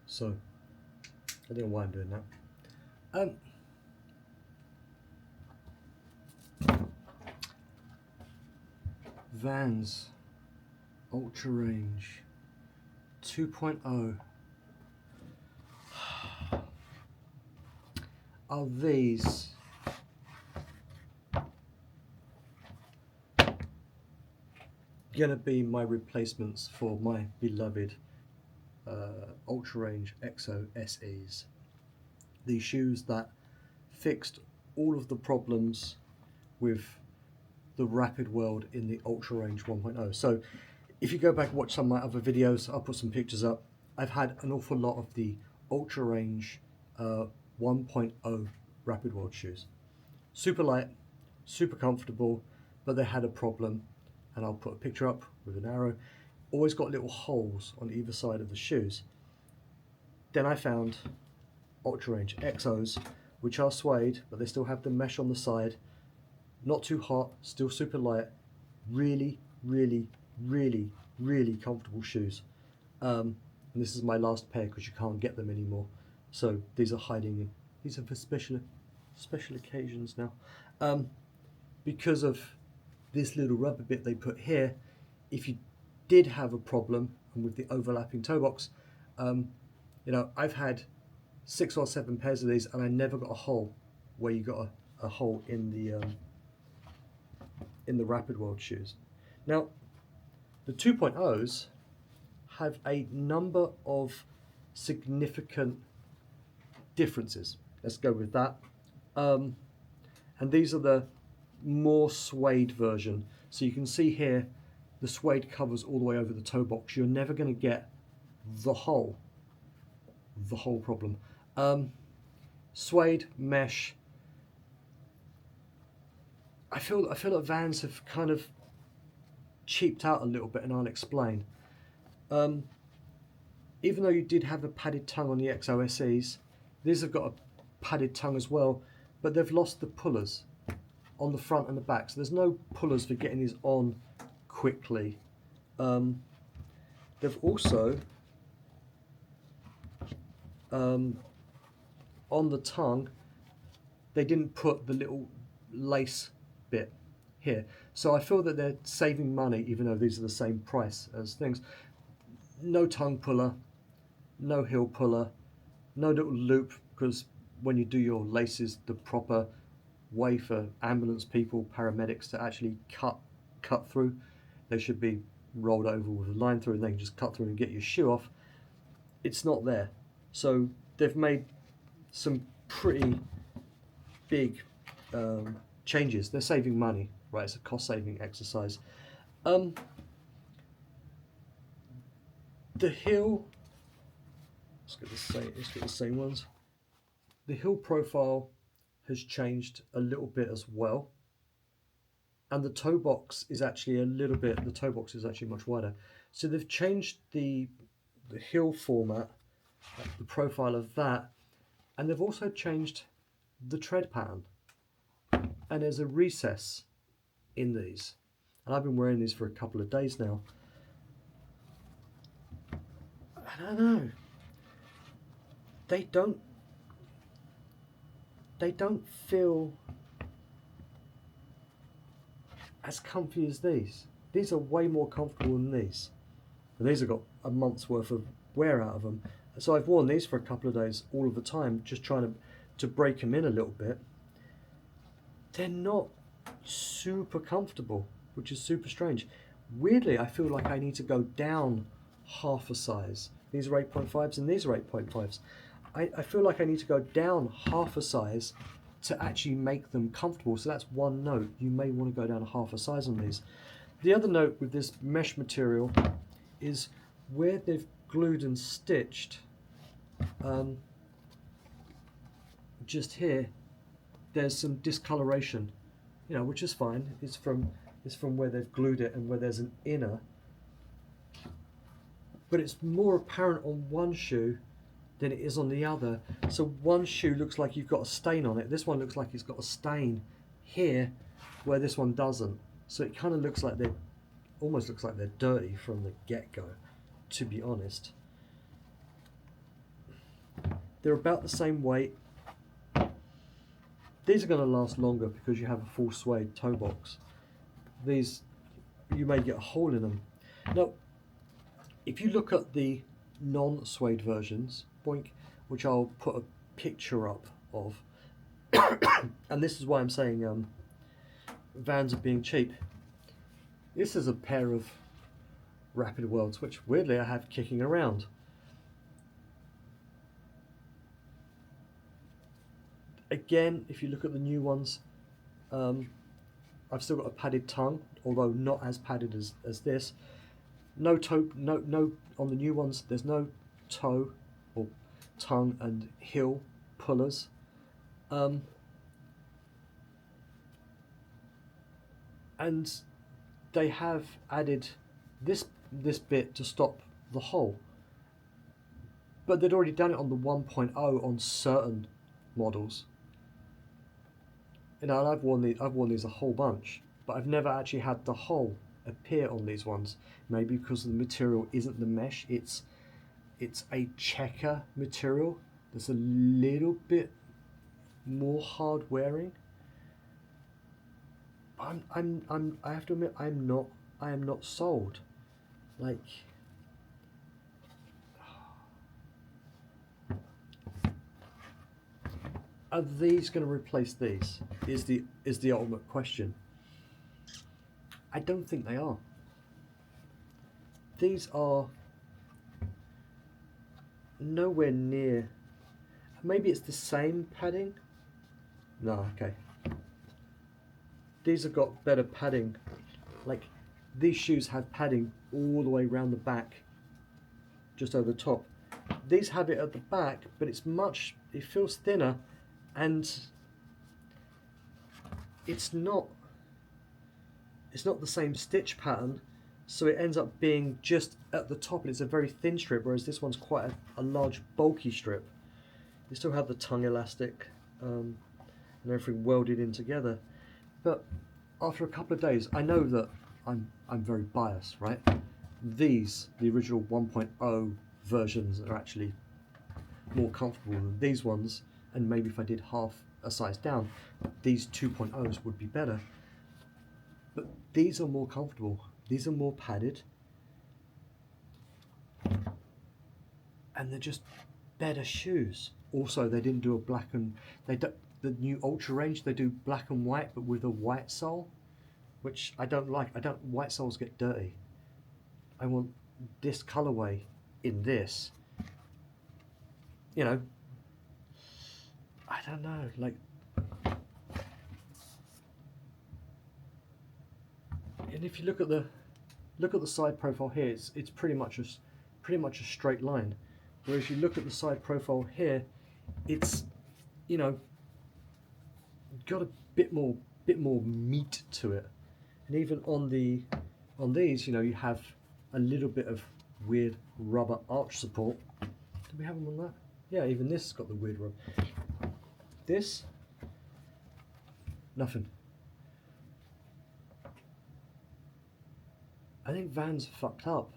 So I don't know why I'm doing that. Vans Ultrarange 2.0. Are these gonna be my replacements for my beloved Ultrarange Exo SEs? These shoes that fixed all of the problems with the Rapidweld in the Ultrarange 1.0. So if you go back and watch some of my other videos, I'll put some pictures up. I've had an awful lot of the Ultrarange 1.0 Rapidweld shoes. Super light, super comfortable, but they had a problem, and I'll put a picture up with an arrow. Always got little holes on either side of the shoes. Then I found Ultrarange Exos, which are suede, but they still have the mesh on the side. Not too hot, still super light, really, really, really, really comfortable shoes. And this is my last pair because you can't get them anymore. So these are hiding. These are for special occasions now. Because of this little rubber bit they put here, if you did have a problem, and with the overlapping toe box, you know, I've had 6 or 7 pairs of these, and I never got a hole where you got a hole in the Rapidweld shoes. Now, the 2.0s have a number of significant differences. Let's go with that. And these are the more suede version. So you can see here, the suede covers all the way over the toe box. You're never going to get the hole problem. Suede, mesh. I feel that Vans have kind of cheaped out a little bit, and I'll explain. Even though you did have a padded tongue on the Exo SEs, these have got a padded tongue as well, but they've lost the pullers on the front and the back, so there's no pullers for getting these on quickly. They've also on the tongue, they didn't put the little lace bit here, so I feel that they're saving money, even though these are the same price as things. No tongue puller, no heel puller, no little loop, because when you do your laces the proper way for ambulance people, paramedics to actually cut through, they should be rolled over with a line through, and they can just cut through and get your shoe off. It's not there, so they've made some pretty big changes. They're saving money, right? It's a cost-saving exercise. The heel, let's get the same ones. The heel profile has changed a little bit as well, and the toe box is actually the toe box is actually much wider. So they've changed the heel format, the profile of that, and they've also changed the tread pattern. And there's a recess in these, and I've been wearing these for a couple of days now. I don't know. They don't feel as comfy as these. These are way more comfortable than these. And these have got a month's worth of wear out of them. So I've worn these for a couple of days all of the time, just trying to break them in a little bit. They're not super comfortable, which is super strange. Weirdly, I feel like I need to go down half a size. These are 8.5s and these are 8.5s. I feel like I need to go down half a size to actually make them comfortable. So that's one note. You may want to go down half a size on these. The other note with this mesh material is where they've glued and stitched, just here, there's some discoloration, you know, which is fine. It's from where they've glued it and where there's an inner, but it's more apparent on one shoe than it is on the other. So one shoe looks like you've got a stain on it. This one looks like it's got a stain here where this one doesn't. So it kind of looks like almost looks like they're dirty from the get-go. to be honest. They're about the same weight. These are going to last longer because you have a full suede toe box. These, you may get a hole in them. Now, if you look at the non-suede versions, boink, which I'll put a picture up of, and this is why I'm saying Vans are being cheap. This is a pair of Rapidwelds, which weirdly I have kicking around. Again, if you look at the new ones, I've still got a padded tongue, although not as padded as this. No toe, no on the new ones. There's no toe or tongue and heel pullers. And they have added this bit to stop the hole, but they'd already done it on the 1.0 on certain models. You know, and I've worn these a whole bunch, but I've never actually had the hole appear on these ones. Maybe because the material isn't the mesh; it's a checker material that's a little bit more hard wearing. I have to admit, I am not sold. Like, are these going to replace these? Is the ultimate question. I don't think they are. These are nowhere near. Maybe it's the same padding. No, okay. These have got better padding. Like, these shoes have padding all the way around the back, just over the top. These have it at the back, but it feels thinner, and it's not the same stitch pattern, so it ends up being just at the top, and it's a very thin strip, whereas this one's quite a large, bulky strip. They still have the tongue elastic and everything welded in together. But after a couple of days, I know that I'm very biased, right? These, the original 1.0 versions, are actually more comfortable than these ones, and maybe if I did half a size down, these 2.0s would be better. But these are more comfortable. These are more padded, and they're just better shoes. Also, they didn't do a black and the new Ultrarange, they do black and white, but with a white sole, which I don't like. White soles get dirty. I want this colorway in this. You know, I don't know, like, and if you look at the side profile here, it's pretty much a straight line. Whereas you look at the side profile here, it's, you know, got a bit more meat to it. And even on these, you know, you have a little bit of weird rubber arch support. Do we have them on that? Yeah, even this has got the weird rubber. This, nothing. I think Vans fucked up.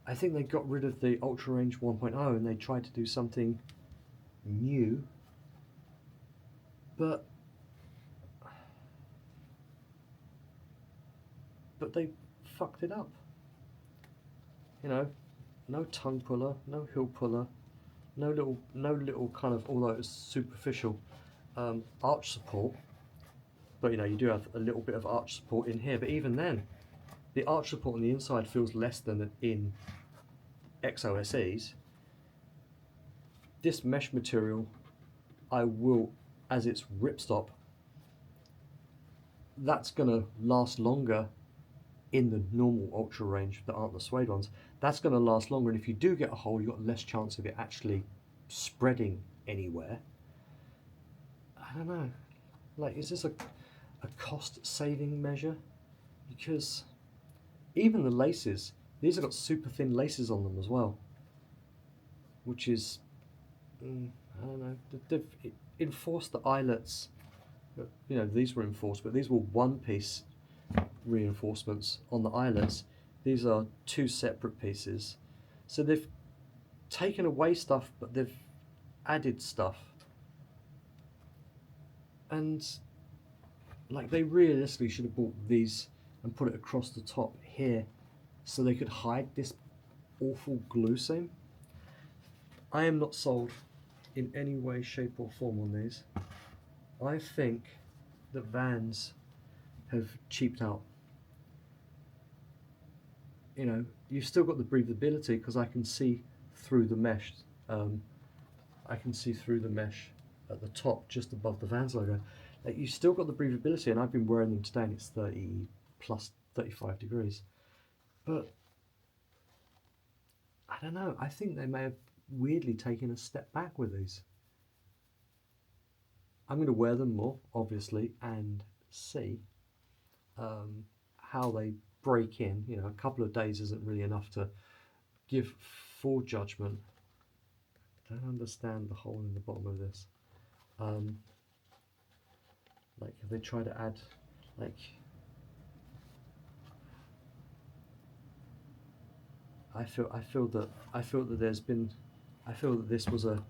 I think they got rid of the Ultrarange 1.0 and they tried to do something new, but they fucked it up. You know, no tongue puller, no heel puller, no little kind of, although it's superficial, arch support. But you know, you do have a little bit of arch support in here. But even then, the arch support on the inside feels less than in Exo SEs. This mesh material, I will, as its ripstop, that's going to last longer in the normal Ultrarange that aren't the suede ones. That's going to last longer, and if you do get a hole, you've got less chance of it actually spreading anywhere. I don't know, like, is this a cost-saving measure? Because even the laces, these have got super thin laces on them as well, which is, I don't know, they've enforced the eyelets. You know, these were enforced, but these were one-piece reinforcements on the eyelets. These are two separate pieces. So they've taken away stuff, but they've added stuff. And like, they realistically should have bought these and put it across the top here so they could hide this awful glue seam. I am not sold in any way, shape or form on these. I think that Vans have cheaped out. You know, you've still got the breathability because I can see through the mesh. I can see through the mesh at the top, just above the Vans logo. Like, you've still got the breathability, and I've been wearing them today, and it's 30 plus 35 degrees. But I don't know. I think they may have weirdly taken a step back with these. I'm going to wear them more, obviously, and see how they break in. You know, a couple of days isn't really enough to give full judgment. I don't understand the hole in the bottom of this. Like, have they tried to add, like, I feel that there's been, I feel that this was a,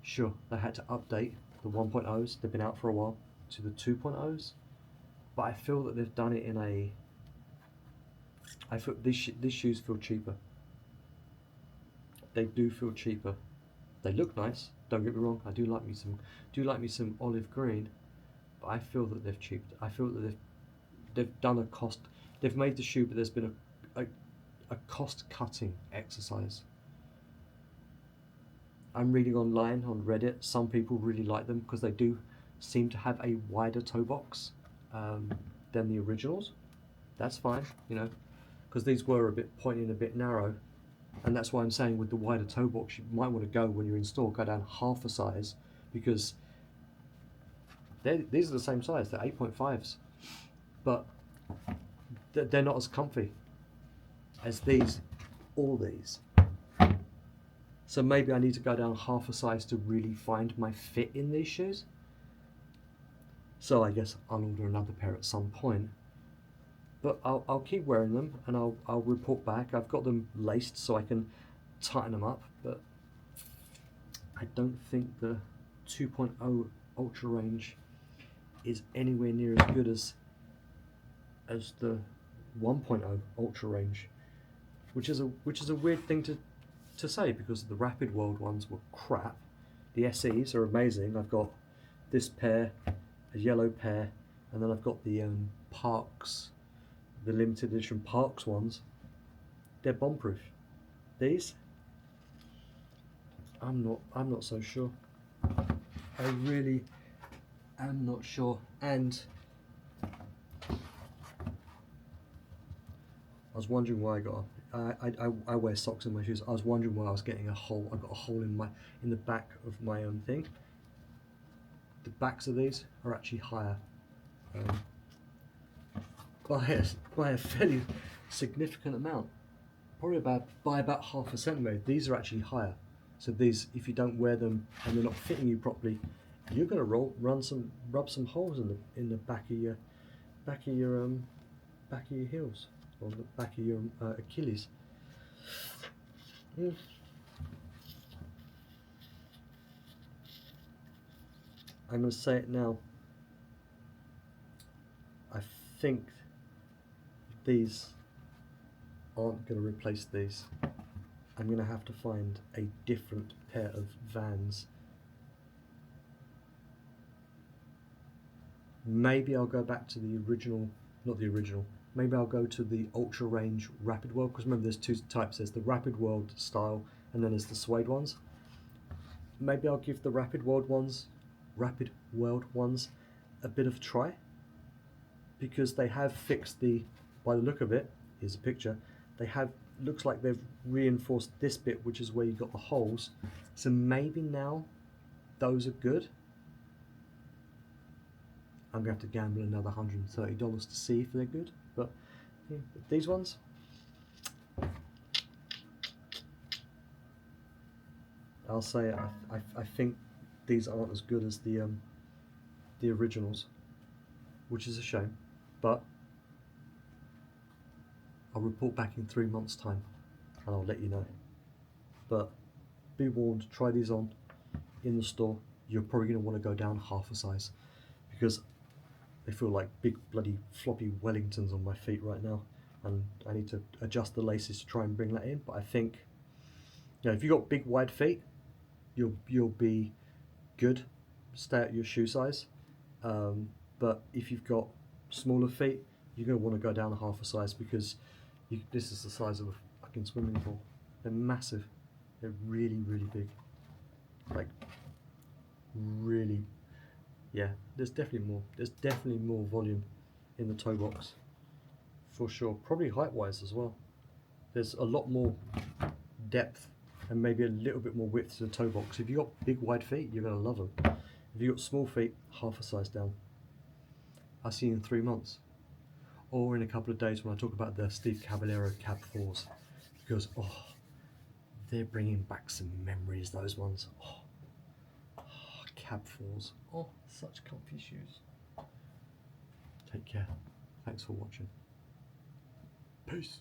sure, they had to update the 1.0s, they've been out for a while, to the 2.0s, but I feel that they've done it in a, I feel these shoes feel cheaper. They do feel cheaper. They look nice, don't get me wrong, I do like me some olive green, but I feel that they've cheaped. I feel that they've done a cost, they've made the shoe, but there's been a cost-cutting exercise. I'm reading online on Reddit, some people really like them because they do seem to have a wider toe box than the originals. That's fine, you know, because these were a bit pointy and a bit narrow, and that's why I'm saying with the wider toe box, you might want to go, when you're in store, go down half a size, because these are the same size, they're 8.5s, but they're not as comfy as these or these. So maybe I need to go down half a size to really find my fit in these shoes. So I guess I'll order another pair at some point. But I'll keep wearing them, and I'll report back. I've got them laced so I can tighten them up, but I don't think the 2.0 Ultrarange is anywhere near as good as the 1.0 Ultrarange, which is a weird thing to say, because the Rapidweld ones were crap. The SEs are amazing. I've got this pair, a yellow pair, and then I've got the Parks, the limited edition Parks ones. They're bomb-proof. These, I'm not so sure. I really am not sure. And I was wondering why I wear socks in my shoes. I was wondering why I was getting a hole. I got a hole in the back of my own thing. The backs of these are actually higher by a fairly significant amount, probably by about half a centimetre. These are actually higher. So these, if you don't wear them and they're not fitting you properly, you're going to rub some holes in the back of your heels, or the back of your Achilles. I'm going to say it now. I think these aren't going to replace these. I'm going to have to find a different pair of Vans. Maybe I'll go back to the original, not the original, maybe I'll go to the Ultrarange Rapidweld, because remember there's two types, there's the Rapidweld style and then there's the suede ones. Maybe I'll give the Rapidweld ones a bit of a try, because they have fixed by the look of it, here's a picture, looks like they've reinforced this bit, which is where you got the holes, so maybe now those are good. I'm going to have to gamble another $130 to see if they're good, but yeah, these ones, I'll say I think these aren't as good as the originals, which is a shame, but I'll report back in 3 months' time and I'll let you know. But be warned, try these on in the store. You're probably going to want to go down half a size because they feel like big bloody floppy Wellingtons on my feet right now, and I need to adjust the laces to try and bring that in. But I think, you know, if you've got big wide feet, you'll be good. Stay at your shoe size. But if you've got smaller feet, you're going to want to go down a half a size because this is the size of a fucking swimming pool. They're massive. They're really, really big. Like, really, yeah. There's definitely more. There's definitely more volume in the toe box, for sure. Probably height-wise as well. There's a lot more depth and maybe a little bit more width to the toe box. If you've got big, wide feet, you're going to love them. If you've got small feet, half a size down. I'll see you in 3 months. Or in a couple of days when I talk about the Steve Caballero Cab 4s. Because, oh, they're bringing back some memories, those ones. Oh, Cab 4s. Oh, such comfy shoes. Take care. Thanks for watching. Peace.